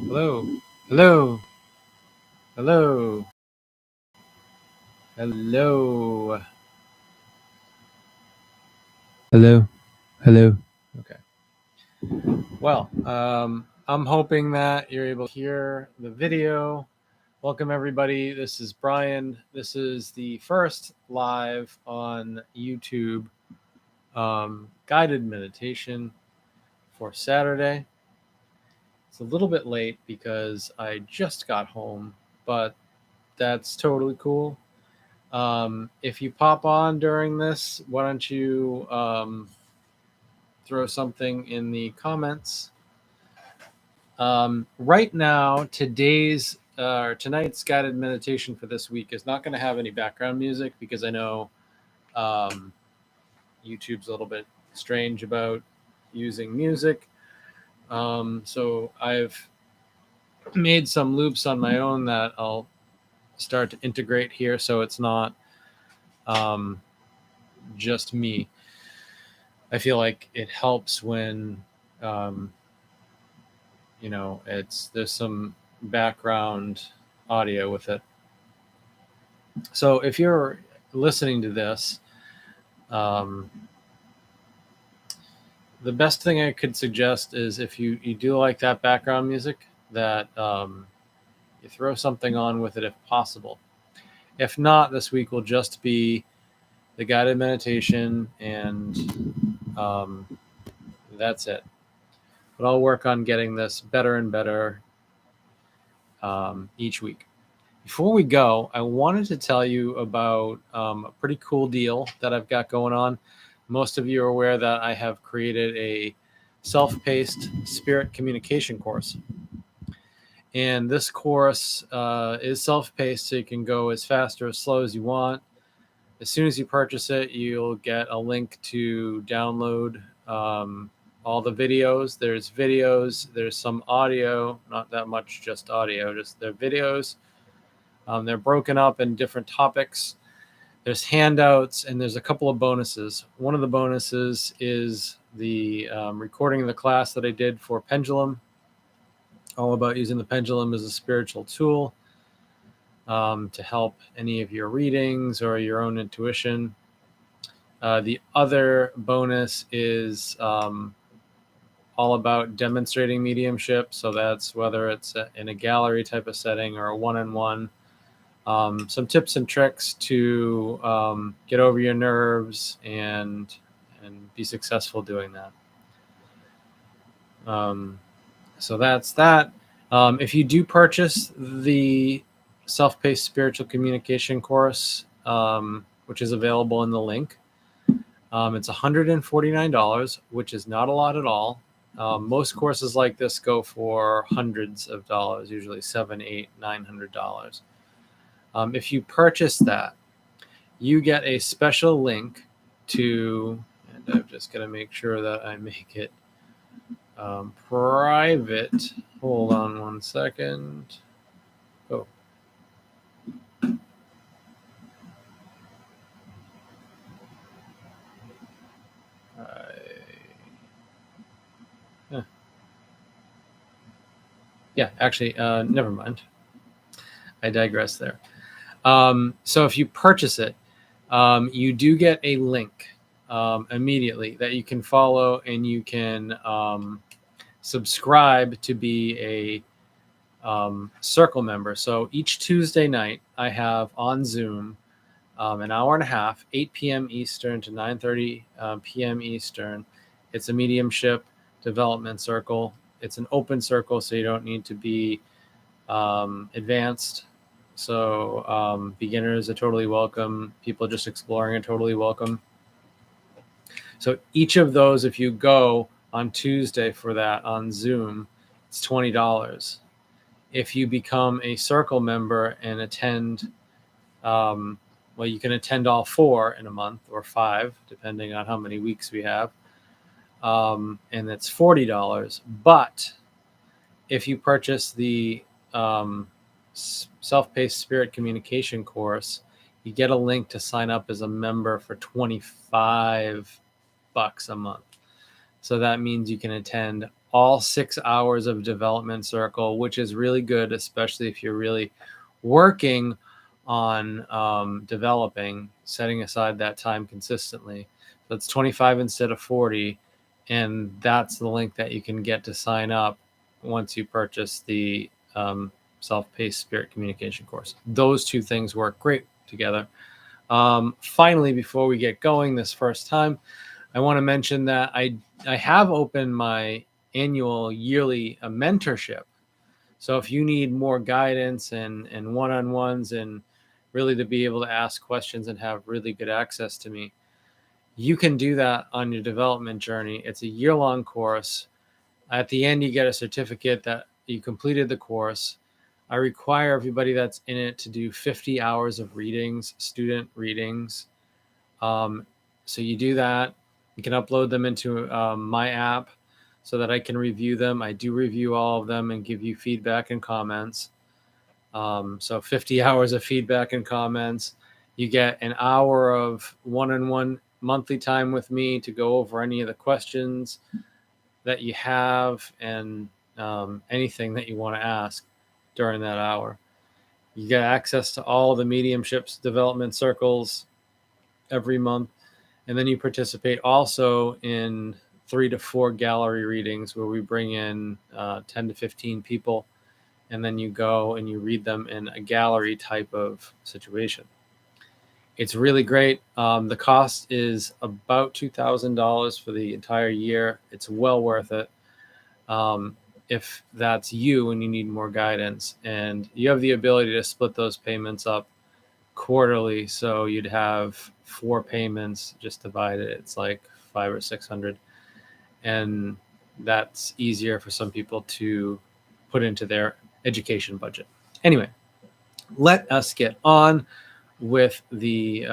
Hello, hello, hello, hello, hello, hello. Okay. Well, I'm hoping that you're able to hear the video. Welcome, everybody. This is Bryan. This is the first live on YouTube guided meditation for Saturday. It's a little bit late because I just got home, but that's totally cool. If you pop on during this, why don't you throw something in the comments? Right now, tonight's guided meditation for this week is not going to have any background music because I know YouTube's a little bit strange about using music. So I've made some loops on my own that I'll start to integrate here, so it's not just me. I feel like it helps when there's some background audio with it. So if you're listening to this, the best thing I could suggest is if you do like that background music, that you throw something on with it if possible. If not, this week will just be the guided meditation, and that's it. But I'll work on getting this better and better each week. Before we go, I wanted to tell you about a pretty cool deal that I've got going on. Most of you are aware that I have created a self-paced spirit communication course. And this course is self-paced, so you can go as fast or as slow as you want. As soon as you purchase it, you'll get a link to download all the videos. There's some audio, not that much just audio, just the videos. They're broken up in different topics. There's handouts, and there's a couple of bonuses. One of the bonuses is the recording of the class that I did for Pendulum, all about using the pendulum as a spiritual tool to help any of your readings or your own intuition. The other bonus is all about demonstrating mediumship. So that's whether it's in a gallery type of setting or a one-on-one. Some tips and tricks to get over your nerves and be successful doing that. So that's that. If you do purchase the self-paced spiritual communication course, which is available in the link, it's $149, which is not a lot at all. Most courses like this go for hundreds of dollars, usually $700, $800, $900. If you purchase that, you get a special link to, and I'm just going to make sure that I make it private. Hold on one second. Oh. Yeah, actually, never mind. I digress there. So if you purchase it, you do get a link immediately that you can follow, and you can subscribe to be a circle member. So each Tuesday night, I have on Zoom an hour and a half, 8 p.m. Eastern to 9:30 p.m. Eastern. It's a mediumship development circle. It's an open circle, so you don't need to be advanced. So beginners are totally welcome. People just exploring are totally welcome. So each of those, if you go on Tuesday for that on Zoom, it's $20. If you become a circle member and attend, well, you can attend all 4 in a month or 5, depending on how many weeks we have. And it's $40. But if you purchase the self-paced spirit communication course, you get a link to sign up as a member for $25 a month. So that means you can attend all 6 hours of development circle, which is really good, especially if you're really working on developing, setting aside that time consistently. So it's 25 instead of 40. And that's the link that you can get to sign up once you purchase the self-paced spirit communication course. Those two things work great together. Finally, before we get going this first time, I want to mention that I have opened my annual yearly mentorship. So if you need more guidance and one-on-ones and really to be able to ask questions and have really good access to me, you can do that on your development journey. It's a year-long course. At the end, you get a certificate that you completed the course. I require everybody that's in it to do 50 hours of readings, student readings. So you do that. You can upload them into my app so that I can review them. I do review all of them and give you feedback and comments. So 50 hours of feedback and comments. You get an hour of one-on-one monthly time with me to go over any of the questions that you have and anything that you want to ask during that hour. You get access to all the mediumships development circles every month. And then you participate also in 3 to 4 gallery readings where we bring in 10 to 15 people. And then you go and you read them in a gallery type of situation. It's really great. The cost is about $2,000 for the entire year. It's well worth it if that's you and you need more guidance. And you have the ability to split those payments up quarterly. So you'd have 4 payments, just divided. It's like 500 or 600. And that's easier for some people to put into their education budget. Anyway, let us get on with the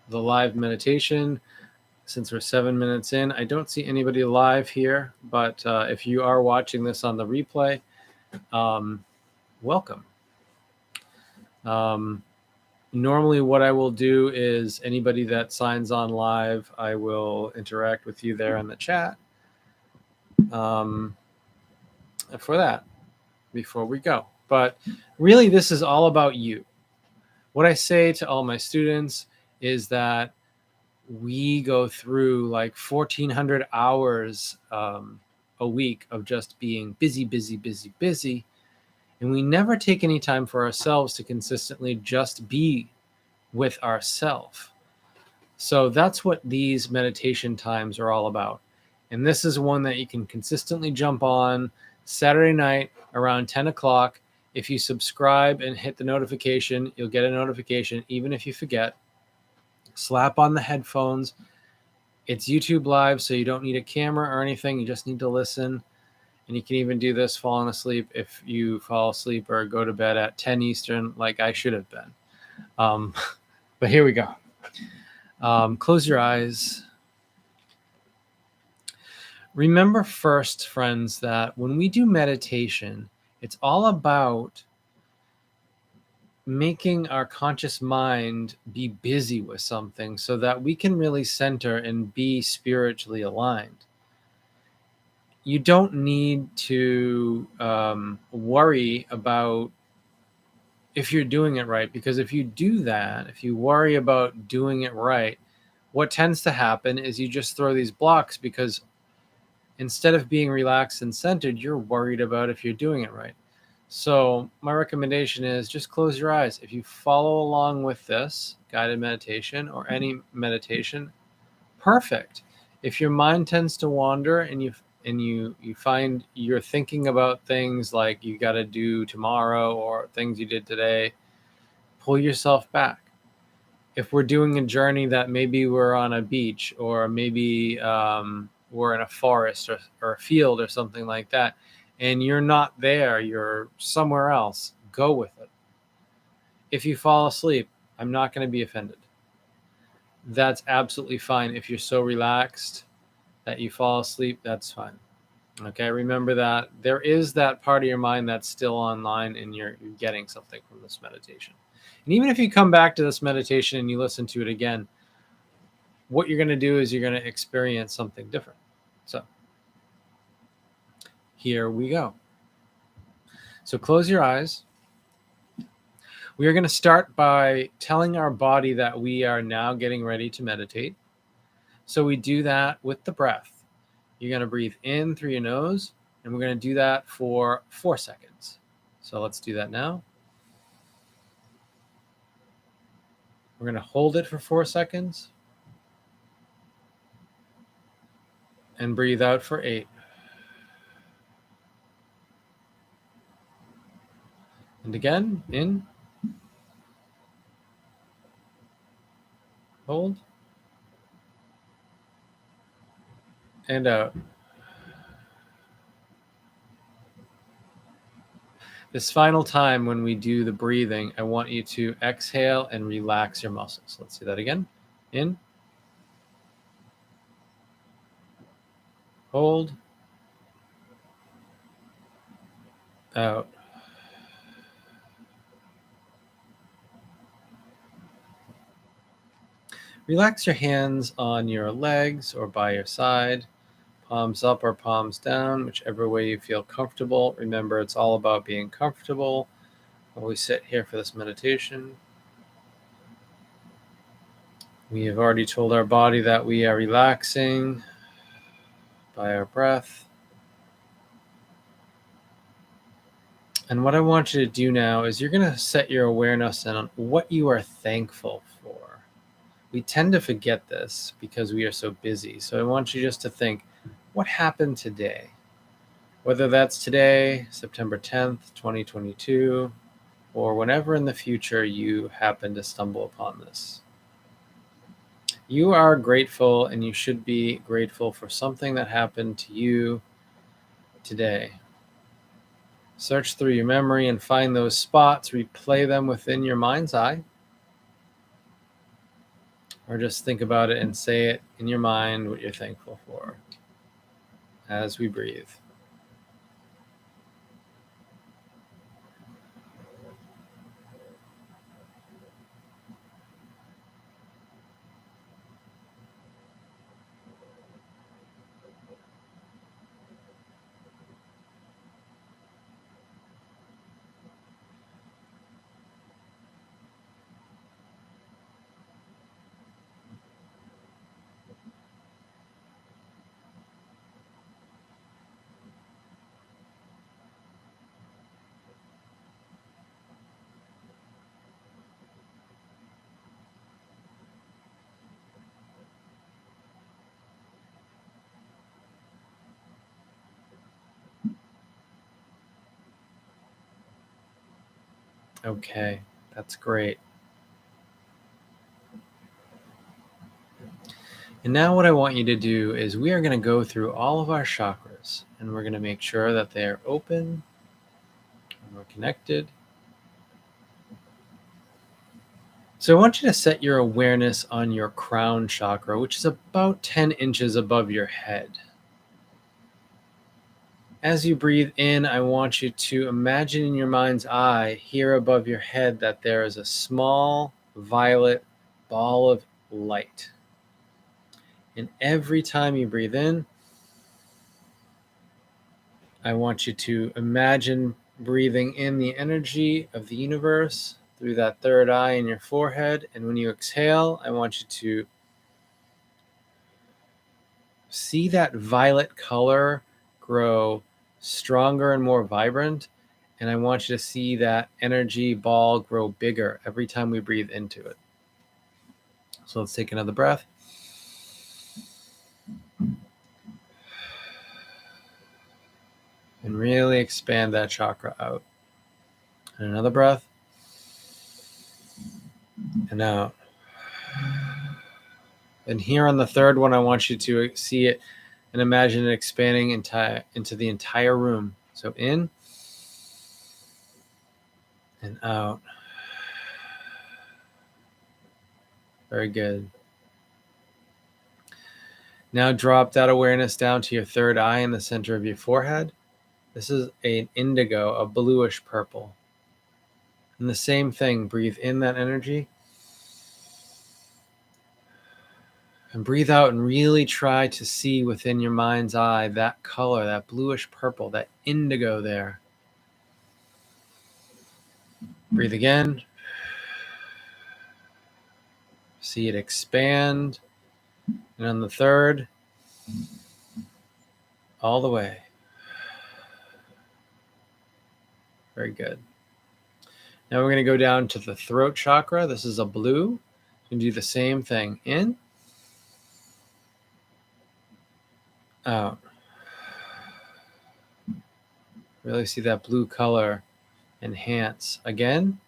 live meditation. Since we're 7 minutes in, I don't see anybody live here, but if you are watching this on the replay, welcome. Normally what I will do is anybody that signs on live, I will interact with you there in the chat for that before we go. But really, this is all about you. What I say to all my students is that we go through like 1,400 hours a week of just being busy, busy, busy, busy. And we never take any time for ourselves to consistently just be with ourselves. So that's what these meditation times are all about. And this is one that you can consistently jump on Saturday night around 10 o'clock. If you subscribe and hit the notification, you'll get a notification even if you forget. Slap on the headphones. It's YouTube Live, so you don't need a camera or anything. You just need to listen. And you can even do this falling asleep if you fall asleep or go to bed at 10 Eastern like I should have been. But here we go. Close your eyes. Remember first, friends, that when we do meditation, it's all about making our conscious mind be busy with something so that we can really center and be spiritually aligned. You don't need to worry about if you're doing it right, because if you do that, if you worry about doing it right, what tends to happen is you just throw these blocks because instead of being relaxed and centered, you're worried about if you're doing it right. So my recommendation is just close your eyes. If you follow along with this guided meditation or any meditation, perfect. If your mind tends to wander and you find you're thinking about things like you got to do tomorrow or things you did today, pull yourself back. If we're doing a journey that maybe we're on a beach or maybe we're in a forest or a field or something like that, and you're not there, you're somewhere else, go with it. If you fall asleep, I'm not going to be offended. That's absolutely fine. If you're so relaxed that you fall asleep, that's fine. Okay, remember that there is that part of your mind that's still online and you're getting something from this meditation. And even if you come back to this meditation and you listen to it again, what you're going to do is you're going to experience something different. So here we go. So close your eyes. We are going to start by telling our body that we are now getting ready to meditate. So we do that with the breath. You're going to breathe in through your nose, and we're going to do that for 4 seconds. So let's do that now. We're going to hold it for 4 seconds and breathe out for 8. And again, in, hold, and out. This final time when we do the breathing, I want you to exhale and relax your muscles. Let's do that again. In, hold, out. Relax your hands on your legs or by your side, palms up or palms down, whichever way you feel comfortable. Remember, it's all about being comfortable while we sit here for this meditation. We have already told our body that we are relaxing by our breath. And what I want you to do now is you're going to set your awareness on what you are thankful for. We tend to forget this because we are so busy. So I want you just to think, what happened today? Whether that's today, September 10th, 2022, or whenever in the future you happen to stumble upon this. You are grateful, and you should be grateful for something that happened to you today. Search through your memory and find those spots, replay them within your mind's eye, or just think about it and say it in your mind what you're thankful for as we breathe. Okay, that's great. And now what I want you to do is we are going to go through all of our chakras, and we're going to make sure that they are open and we're connected. So I want you to set your awareness on your crown chakra, which is about 10 inches above your head. As you breathe in, I want you to imagine in your mind's eye, here above your head, that there is a small violet ball of light. And every time you breathe in, I want you to imagine breathing in the energy of the universe through that third eye in your forehead. And when you exhale, I want you to see that violet color grow stronger and more vibrant. And I want you to see that energy ball grow bigger every time we breathe into it. So let's take another breath. And really expand that chakra out. And another breath. And out. And here on the third one, I want you to see it and imagine it expanding into the entire room. So in and out. Very good. Now drop that awareness down to your third eye in the center of your forehead. This is an indigo, a bluish purple. And the same thing, breathe in that energy. And breathe out and really try to see within your mind's eye that color, that bluish purple, that indigo there. Breathe again. See it expand. And on the third, all the way. Very good. Now we're going to go down to the throat chakra. This is a blue. You can do the same thing. In, out. Really see that blue color enhance. Again,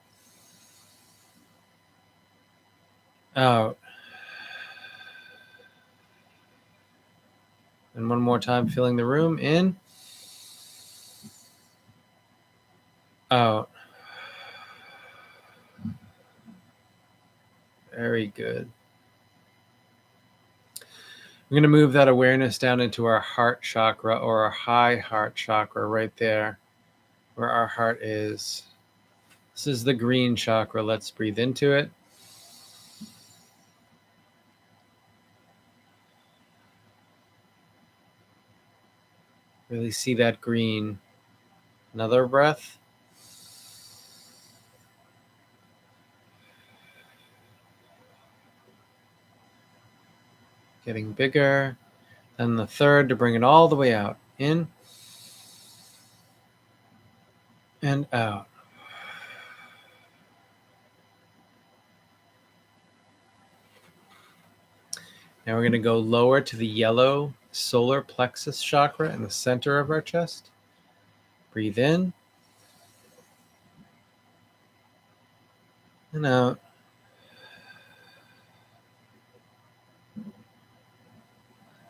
out. And one more time, filling the room. In, out. Very good. We're going to move that awareness down into our heart chakra, or our high heart chakra, right there where our heart is. This is the green chakra. Let's breathe into it. Really see that green. Another breath. Getting bigger. Then the third to bring it all the way out. In and out. Now we're going to go lower to the yellow solar plexus chakra in the center of our chest. Breathe in and out.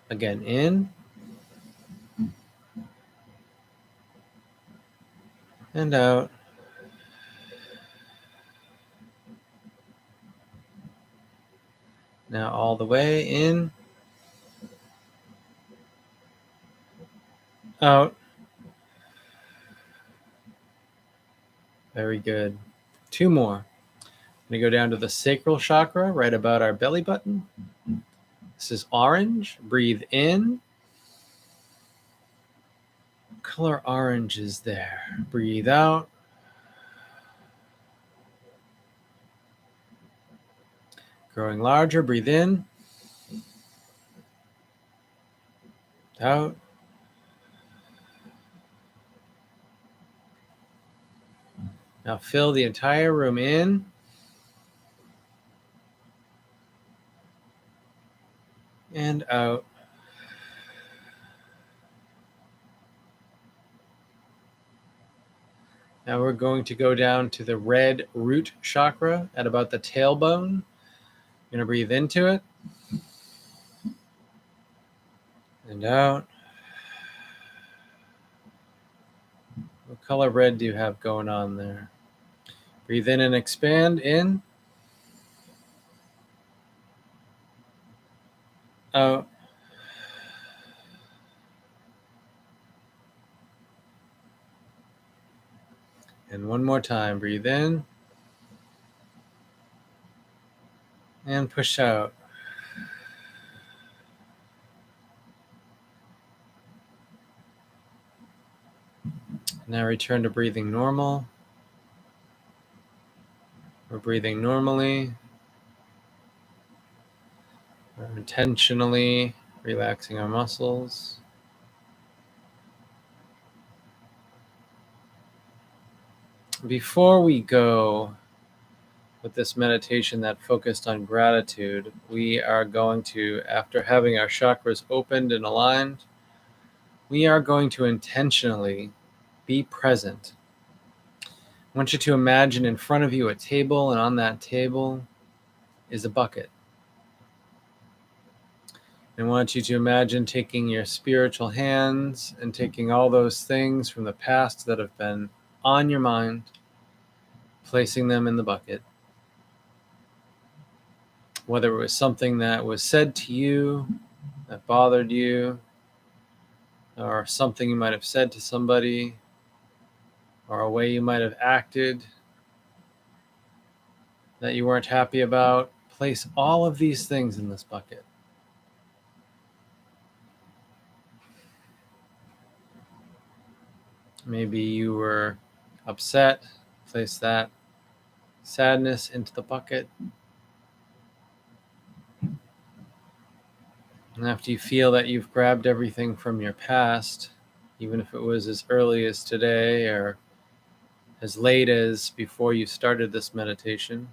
Again, in and out. Now all the way in, out. Very good. Two more. I'm going to go down to the sacral chakra, right about our belly button. This is orange. Breathe in. What color orange is there? Breathe out. Growing larger. Breathe in. Out. Now fill the entire room in. And out. Now we're going to go down to the red root chakra at about the tailbone. You're going to breathe into it. And out. What color red do you have going on there? Breathe in and expand. In. Out. And one more time. Breathe in. And push out. Now return to breathing normal. We're breathing normally. We're intentionally relaxing our muscles. Before we go with this meditation that focused on gratitude, we are going to, after having our chakras opened and aligned, we are going to intentionally be present. I want you to imagine in front of you a table, and on that table is a bucket. I want you to imagine taking your spiritual hands and taking all those things from the past that have been on your mind, placing them in the bucket. Whether it was something that was said to you that bothered you, or something you might have said to somebody, or a way you might have acted that you weren't happy about, place all of these things in this bucket. Maybe you were upset, place that sadness into the bucket. And after you feel that you've grabbed everything from your past, even if it was as early as today or as late as before you started this meditation,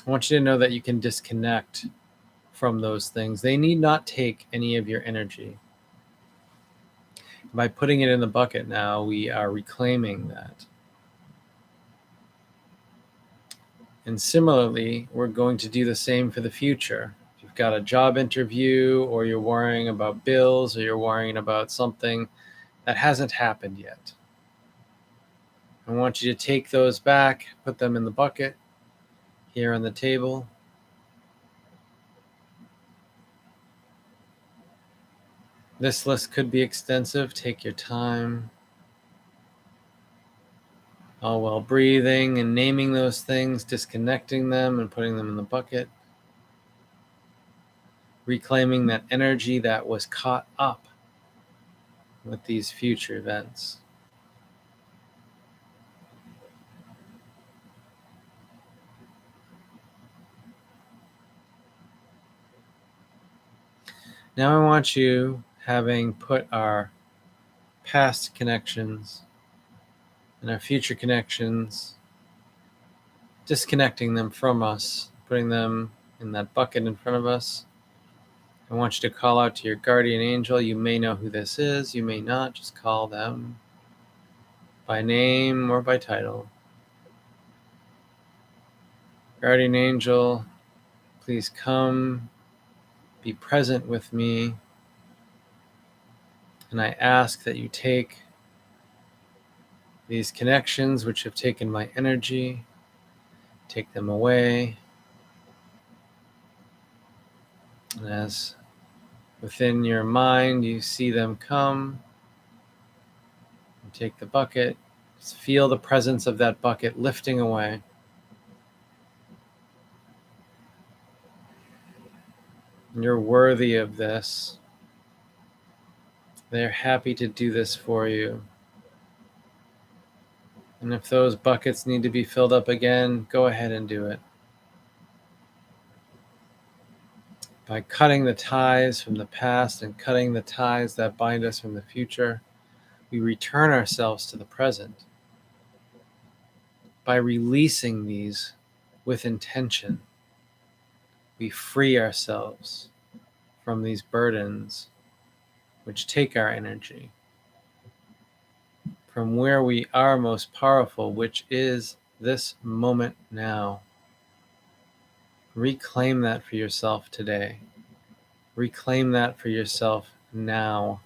I want you to know that you can disconnect from those things. They need not take any of your energy. By putting it in the bucket now, we are reclaiming that. And similarly, we're going to do the same for the future. If you've got a job interview, or you're worrying about bills, or you're worrying about something that hasn't happened yet, I want you to take those back, put them in the bucket here on the table. This list could be extensive. Take your time. All while breathing and naming those things, disconnecting them and putting them in the bucket. Reclaiming that energy that was caught up with these future events. Now I want you, having put our past connections and our future connections, disconnecting them from us, putting them in that bucket in front of us. I want you to call out to your guardian angel. You may know who this is, you may not. Just call them by name or by title. Guardian angel, please come, be present with me, and I ask that you take these connections which have taken my energy, take them away, and as within your mind you see them come, and take the bucket, just feel the presence of that bucket lifting away. You're worthy of this. They're happy to do this for you. And if those buckets need to be filled up again, go ahead and do it. By cutting the ties from the past and cutting the ties that bind us from the future, we return ourselves to the present. By releasing these with intention, we free ourselves from these burdens which take our energy from where we are most powerful, which is this moment now. Reclaim that for yourself today. Reclaim that for yourself now.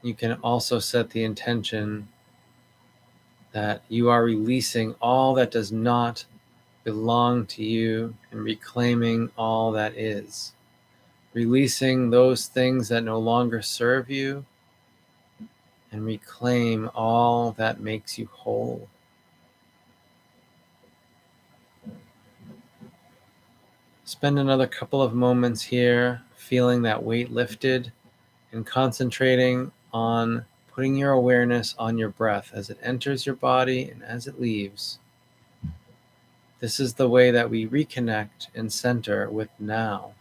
You can also set the intention that you are releasing all that does not belong to you and reclaiming all that is. Releasing those things that no longer serve you and reclaim all that makes you whole. Spend another couple of moments here feeling that weight lifted and concentrating on putting your awareness on your breath as it enters your body and as it leaves. This is the way that we reconnect and center with now.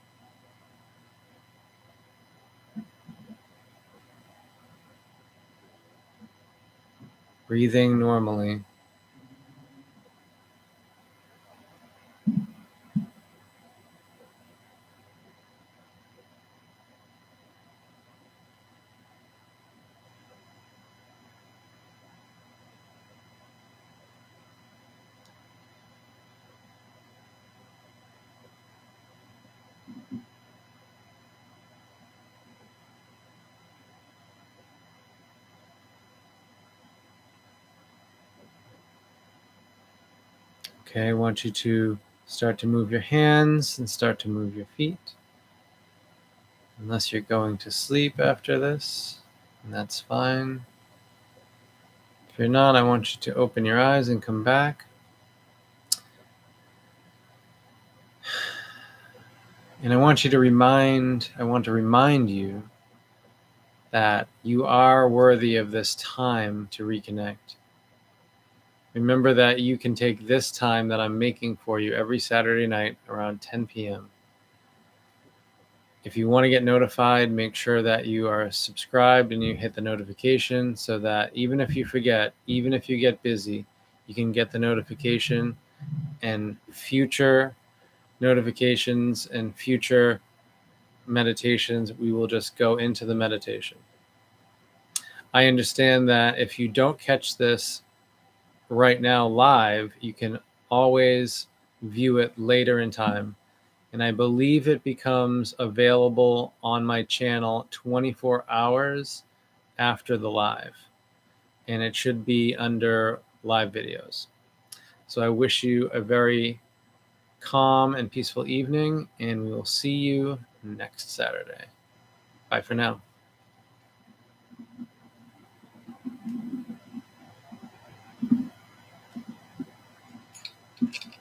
Breathing normally. Okay, I want you to start to move your hands and start to move your feet. Unless you're going to sleep after this, and that's fine. If you're not, I want you to open your eyes and come back. And I want to remind you that you are worthy of this time to reconnect. Remember that you can take this time that I'm making for you every Saturday night around 10 p.m. If you want to get notified, make sure that you are subscribed and you hit the notification so that even if you forget, even if you get busy, you can get the notification, and future notifications and future meditations, we will just go into the meditation. I understand that if you don't catch this right now live, you can always view it later in time. And I believe it becomes available on my channel 24 hours after the live. And it should be under live videos. So I wish you a very calm and peaceful evening, and we will see you next Saturday. Bye for now.